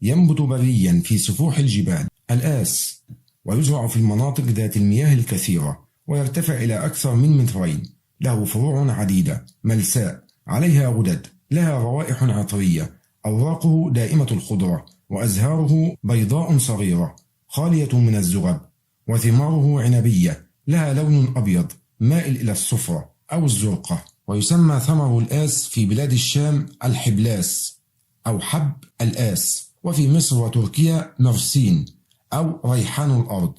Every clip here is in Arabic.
ينبت بريا في سفوح الجبال. الآس، ويزرع في المناطق ذات المياه الكثيرة، ويرتفع إلى أكثر من مترين. له فروع عديدة ملساء، عليها غدد، لها روائح عطرية. أوراقه دائمة الخضرة، وأزهاره بيضاء صغيرة خالية من الزغب. وثماره عنبية، لها لون أبيض مائل إلى الصفرة أو الزرقة. ويسمى ثمر الآس في بلاد الشام الحبلاس أو حب الآس، وفي مصر وتركيا مرسين أو ريحان الأرض.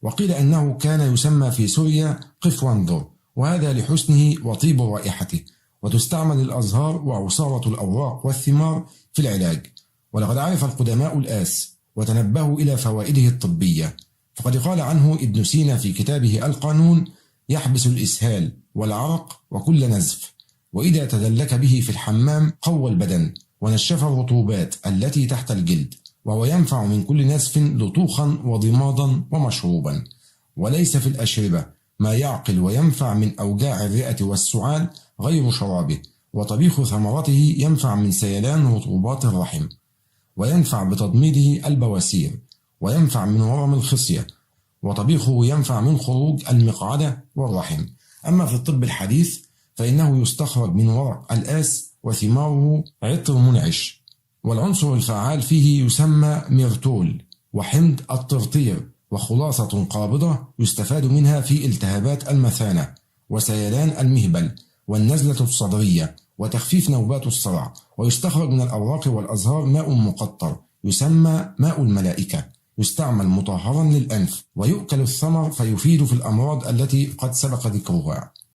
وقيل أنه كان يسمى في سوريا قفوانذر، وهذا لحسنه وطيب رائحته. وتستعمل الأزهار وعصارة الأوراق والثمار في العلاج. ولقد عرف القدماء الآس وتنبهوا إلى فوائده الطبية، فقد قال عنه ابن سينا في كتابه القانون: يحبس الإسهال والعرق وكل نزف، وإذا تدلك به في الحمام قوى البدن ونشف الرطوبات التي تحت الجلد، وهو ينفع من كل نزف لطوخا وضمادا ومشروبا. وليس في الأشربة ما يعقل وينفع من أوجاع الرئة والسعال غير شرابه. وطبيخ ثمرته ينفع من سيلان رطوبات الرحم، وينفع بتضميده البواسير، وينفع من ورم الخصية، وطبيخه ينفع من خروج المقعدة والرحم. أما في الطب الحديث فإنه يستخرج من ورق الآس وثماره عطر منعش، والعنصر الفعال فيه يسمى ميرتول وحمض الطرطير، وخلاصة قابضة يستفاد منها في التهابات المثانة وسيلان المهبل والنزلة الصدرية وتخفيف نوبات الصرع. ويستخرج من الأوراق والأزهار ماء مقطر يسمى ماء الملائكة، يستعمل مطهرا للأنف. ويؤكل الثمر فيفيد في الأمراض التي قد سبق ذكرها.